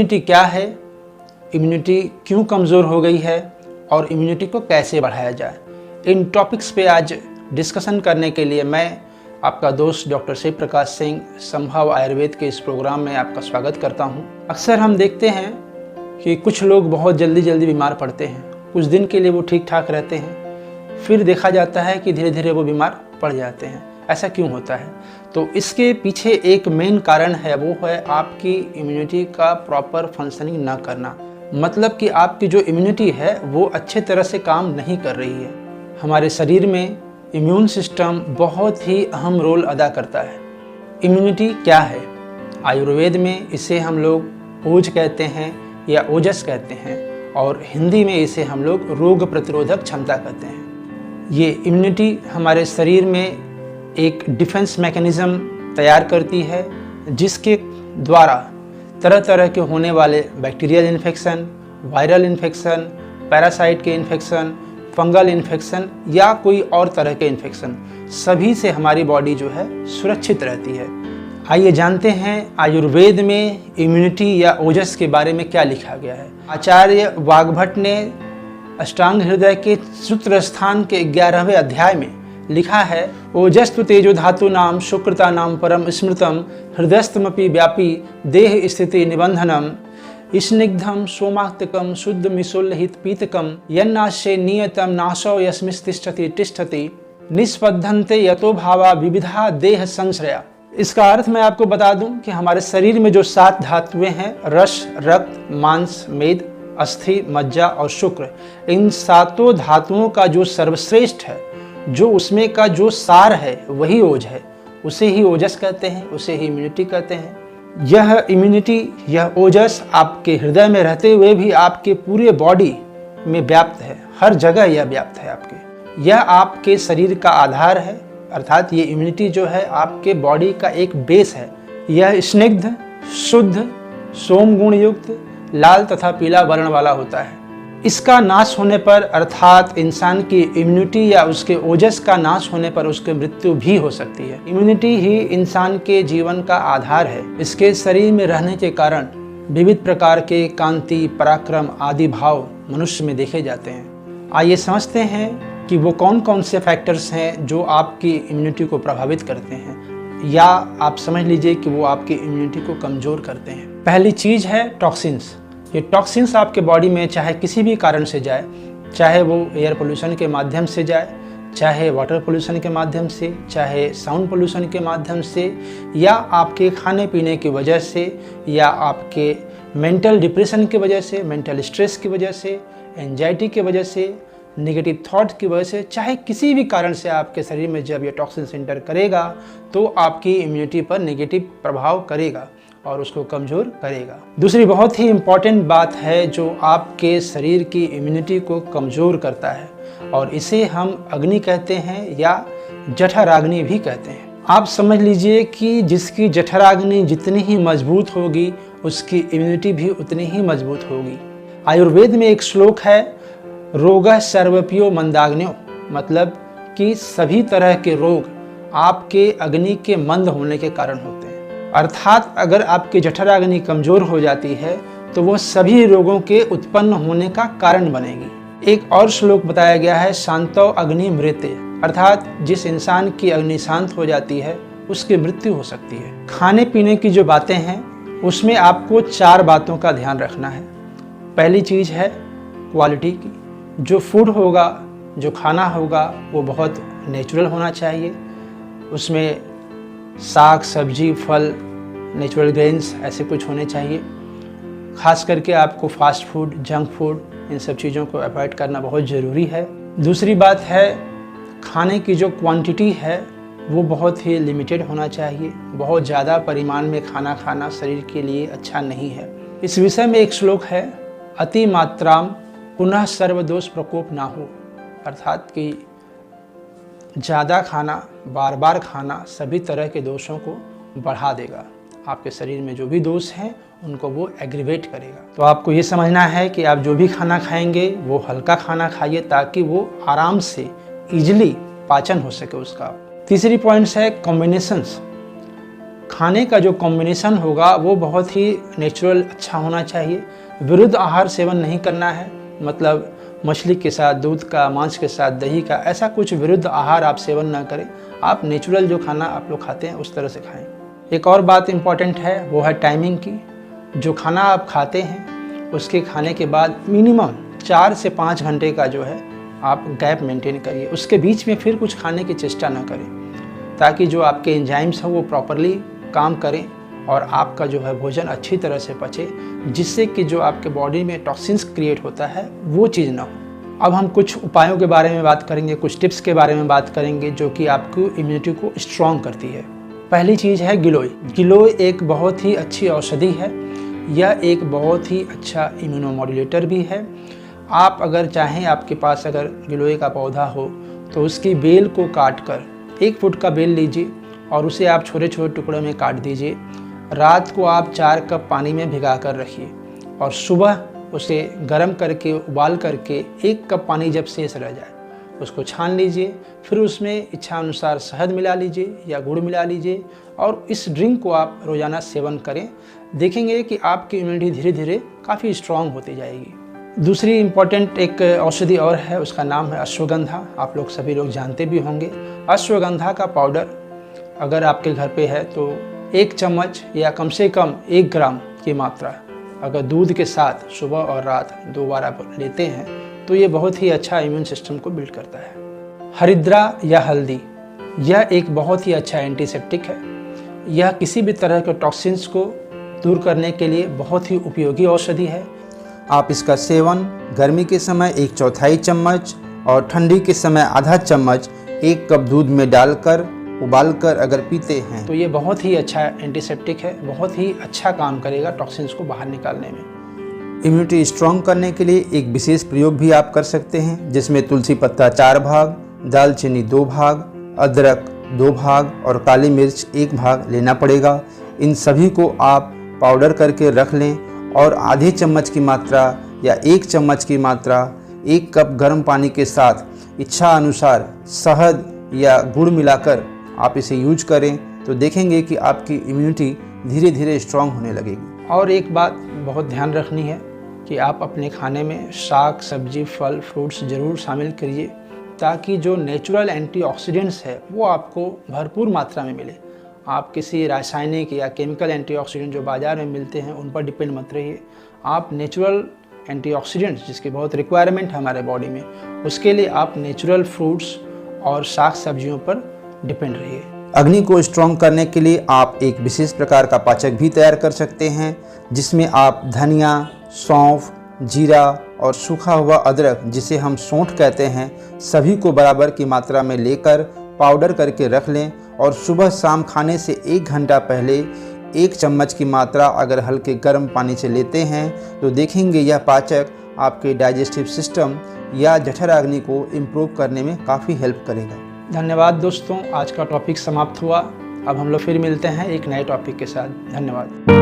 Immunity क्या है, immunity क्यों कमज़ोर हो गई है और इम्यूनिटी को कैसे बढ़ाया जाए, इन टॉपिक्स पे आज डिस्कशन करने के लिए मैं आपका दोस्त डॉक्टर शिव प्रकाश सिंह संभव आयुर्वेद के इस प्रोग्राम में आपका स्वागत करता हूं। अक्सर हम देखते हैं कि कुछ लोग बहुत जल्दी बीमार पड़ते हैं, कुछ दिन के लिए वो ठीक ठाक रहते हैं, फिर देखा जाता है कि धीरे धीरे वो बीमार पड़ जाते हैं। ऐसा क्यों होता है? तो इसके पीछे एक मेन कारण है, वो है आपकी इम्यूनिटी का प्रॉपर फंक्शनिंग ना करना। मतलब कि आपकी जो इम्यूनिटी है वो अच्छे तरह से काम नहीं कर रही है। हमारे शरीर में इम्यून सिस्टम बहुत ही अहम रोल अदा करता है। इम्यूनिटी क्या है? आयुर्वेद में इसे हम लोग ओज कहते हैं या ओजस कहते हैं, और हिंदी में इसे हम लोग रोग प्रतिरोधक क्षमता कहते हैं। ये इम्यूनिटी हमारे शरीर में एक डिफेंस मैकेनिज़्म तैयार करती है, जिसके द्वारा तरह तरह के होने वाले bacterial infection, viral infection, parasite के इन्फेक्शन, फंगल इन्फेक्शन या कोई और तरह के इन्फेक्शन, सभी से हमारी बॉडी जो है सुरक्षित रहती है। आइए जानते हैं आयुर्वेद में इम्यूनिटी या ओजस के बारे में क्या लिखा गया है। आचार्य वाग्भट ने अष्टांग हृदय के सूत्र स्थान के 11वें अध्याय में लिखा है, ओजस्तु तेजो धातु नाम शुक्रता नाम परम स्मृतम हृदयस्तमपि व्यापी देह स्थिति निबंधनम स्निग्धम सोमाक्तकम शुद्ध मिशोल्हित पीतकम यन्नाशे नियतम नाशो यस्मिस्तिष्ठति तिष्ठति निष्पद्धन्ते यतो भावा विविधा देह संश्रया। इसका अर्थ मैं आपको बता दूं कि हमारे शरीर में जो 7 धातुएं हैं, रस, रक्त, मांस, मेद, अस्थि, मज्जा और शुक्र, इन 7 धातुओं का जो सर्वश्रेष्ठ है, जो उसमें का जो सार है, वही ओज है। उसे ही ओजस कहते हैं, उसे ही इम्यूनिटी कहते हैं। यह इम्यूनिटी, यह ओजस आपके हृदय में रहते हुए भी आपके पूरे बॉडी में व्याप्त है, हर जगह यह व्याप्त है आपके। यह आपके शरीर का आधार है, अर्थात ये इम्यूनिटी जो है आपके बॉडी का एक बेस है। यह स्निग्ध, शुद्ध, सोम गुण युक्त, लाल तथा पीला वर्ण वाला होता है। इसका नाश होने पर, अर्थात इंसान की इम्यूनिटी या उसके ओजस का नाश होने पर उसकी मृत्यु भी हो सकती है। इम्यूनिटी ही इंसान के जीवन का आधार है। इसके शरीर में रहने के कारण विविध प्रकार के कांति, पराक्रम आदि भाव मनुष्य में देखे जाते हैं। आइए समझते हैं कि वो कौन कौन से फैक्टर्स हैं जो आपकी इम्यूनिटी को प्रभावित करते हैं, या आप समझ लीजिए कि वो आपकी इम्यूनिटी को कमज़ोर करते हैं। पहली चीज़ है टॉक्सिन्स। ये टॉक्सिन्स आपके बॉडी में चाहे किसी भी कारण से जाए, चाहे वो एयर पोल्यूशन के माध्यम से जाए, चाहे वाटर पोल्यूशन के माध्यम से, चाहे साउंड पोल्यूशन के माध्यम से, या आपके खाने पीने की वजह से, या आपके मेंटल डिप्रेशन की वजह से, मेंटल स्ट्रेस की वजह से, एंजाइटी की वजह से, नेगेटिव थॉट की वजह से, चाहे किसी भी कारण से आपके शरीर में जब ये टॉक्सिन्स एंटर करेगा तो आपकी इम्यूनिटी पर नेगेटिव प्रभाव करेगा और उसको कमज़ोर करेगा। दूसरी बहुत ही इम्पॉर्टेंट बात है जो आपके शरीर की इम्यूनिटी को कमज़ोर करता है, और इसे हम अग्नि कहते हैं या जठराग्नि भी कहते हैं। आप समझ लीजिए कि जिसकी जठराग्नि जितनी ही मजबूत होगी, उसकी इम्यूनिटी भी उतनी ही मजबूत होगी। आयुर्वेद में एक श्लोक है, रोगः सर्वप्यो मंदाग्न्यो, मतलब कि सभी तरह के रोग आपके अग्नि के मंद होने के कारण होते हैं। अर्थात अगर आपकी जठराग्नि कमजोर हो जाती है तो वो सभी रोगों के उत्पन्न होने का कारण बनेगी। एक और श्लोक बताया गया है, शांतो अग्नि मृते, अर्थात जिस इंसान की अग्नि शांत हो जाती है उसकी मृत्यु हो सकती है। खाने पीने की जो बातें हैं उसमें आपको 4 बातों का ध्यान रखना है। पहली चीज़ है क्वालिटी की। जो फूड होगा, जो खाना होगा, वो बहुत नेचुरल होना चाहिए। उसमें साग, सब्जी, फल, नेचुरल ग्रेन्स ऐसे कुछ होने चाहिए। ख़ास करके आपको फास्ट फूड, जंक फूड, इन सब चीज़ों को अवॉइड करना बहुत ज़रूरी है। दूसरी बात है खाने की जो क्वांटिटी है वो बहुत ही लिमिटेड होना चाहिए। बहुत ज़्यादा परिमाण में खाना खाना शरीर के लिए अच्छा नहीं है। इस विषय में एक श्लोक है, अति मात्राम पुनः सर्वदोष प्रकोप ना हो, अर्थात कि ज़्यादा खाना, बार बार खाना सभी तरह के दोषों को बढ़ा देगा। आपके शरीर में जो भी दोष हैं उनको वो एग्रीवेट करेगा। तो आपको ये समझना है कि आप जो भी खाना खाएंगे वो हल्का खाना खाइए, ताकि वो आराम से ईजिली पाचन हो सके उसका। तीसरी पॉइंट्स है कॉम्बिनेशंस। खाने का जो कॉम्बिनेशन होगा वो बहुत ही नेचुरल अच्छा होना चाहिए। विरुद्ध आहार सेवन नहीं करना है, मतलब मछली के साथ दूध का, मांस के साथ दही का, ऐसा कुछ विरुद्ध आहार आप सेवन ना करें। आप नेचुरल जो खाना आप लोग खाते हैं उस तरह से खाएं। एक और बात इम्पॉर्टेंट है, वो है टाइमिंग की। जो खाना आप खाते हैं उसके खाने के बाद मिनिमम 4 से 5 घंटे का जो है आप गैप मेंटेन करिए। उसके बीच में फिर कुछ खाने की चेष्टा ना करें, ताकि जो आपके एंजाइम्स हैं वो प्रॉपरली काम करें और आपका जो है भोजन अच्छी तरह से पचे, जिससे कि जो आपके बॉडी में टॉक्सिन्स क्रिएट होता है वो चीज़ ना हो। अब हम कुछ उपायों के बारे में बात करेंगे, कुछ टिप्स के बारे में बात करेंगे जो कि आपको इम्यूनिटी को स्ट्रॉन्ग करती है। पहली चीज़ है गिलोय। गिलोय एक बहुत ही अच्छी औषधि है। यह एक बहुत ही अच्छा इम्यूनोमॉड्यूलेटर भी है। आप अगर चाहें, आपके पास अगर गिलोय का पौधा हो तो उसकी बेल को काट कर 1 फुट का बेल लीजिए और उसे आप छोटे छोटे टुकड़ों में काट दीजिए। रात को आप 4 कप पानी में भिगा कर रखिए और सुबह उसे गर्म करके, उबाल करके 1 कप पानी जब शेष रह जाए उसको छान लीजिए। फिर उसमें इच्छा अनुसार शहद मिला लीजिए या गुड़ मिला लीजिए और इस ड्रिंक को आप रोज़ाना सेवन करें। देखेंगे कि आपकी इम्यूनिटी धीरे धीरे काफ़ी स्ट्रॉन्ग होती जाएगी। दूसरी इम्पॉर्टेंट एक औषधि और है, उसका नाम है अश्वगंधा। आप लोग सभी लोग जानते भी होंगे। अश्वगंधा का पाउडर अगर आपके घर पे है तो 1 चम्मच या कम से कम 1 ग्राम की मात्रा अगर दूध के साथ सुबह और रात 2 बार आप लेते हैं तो ये बहुत ही अच्छा इम्यून सिस्टम को बिल्ड करता है। हरिद्रा या हल्दी, यह एक बहुत ही अच्छा एंटीसेप्टिक है। यह किसी भी तरह के टॉक्सिन्स को दूर करने के लिए बहुत ही उपयोगी औषधि है। आप इसका सेवन गर्मी के समय 1/4 चम्मच और ठंडी के समय आधा चम्मच 1 कप दूध में डालकर उबालकर अगर पीते हैं तो ये बहुत ही अच्छा एंटीसेप्टिक है, बहुत ही अच्छा काम करेगा टॉक्सिन्स को बाहर निकालने में। इम्यूनिटी स्ट्रॉन्ग करने के लिए एक विशेष प्रयोग भी आप कर सकते हैं, जिसमें तुलसी पत्ता 4 भाग, दालचीनी 2 भाग, अदरक 2 भाग और काली मिर्च 1 भाग लेना पड़ेगा। इन सभी को आप पाउडर करके रख लें और आधे चम्मच की मात्रा या 1 चम्मच की मात्रा 1 कप गर्म पानी के साथ इच्छा अनुसार शहद या गुड़ मिलाकर आप इसे यूज करें तो देखेंगे कि आपकी इम्यूनिटी धीरे धीरे स्ट्रॉन्ग होने लगेगी। और एक बात बहुत ध्यान रखनी है कि आप अपने खाने में साग, सब्जी, फल, फ्रूट्स ज़रूर शामिल करिए, ताकि जो नेचुरल एंटीऑक्सीडेंट्स है वो आपको भरपूर मात्रा में मिले। आप किसी रासायनिक या केमिकल एंटीऑक्सीडेंट जो बाज़ार में मिलते हैं उन पर डिपेंड मत रहिए। आप नेचुरल एंटीऑक्सीडेंट्स जिसकी बहुत रिक्वायरमेंट है हमारे बॉडी में, उसके लिए आप नेचुरल फ्रूट्स और साग सब्जियों पर डिपेंड रहिए। अग्नि को स्ट्रॉन्ग करने के लिए आप एक विशेष प्रकार का पाचक भी तैयार कर सकते हैं, जिसमें आप धनिया, सौंफ, जीरा और सूखा हुआ अदरक, जिसे हम सौंठ कहते हैं, सभी को बराबर की मात्रा में लेकर पाउडर करके रख लें और सुबह शाम खाने से 1 घंटा पहले 1 चम्मच की मात्रा अगर हल्के गर्म पानी से लेते हैं तो देखेंगे यह पाचक आपके डाइजेस्टिव सिस्टम या जठराग्नि को इम्प्रूव करने में काफ़ी हेल्प करेगा। धन्यवाद दोस्तों, आज का टॉपिक समाप्त हुआ। अब हम लोग फिर मिलते हैं एक नए टॉपिक के साथ। धन्यवाद।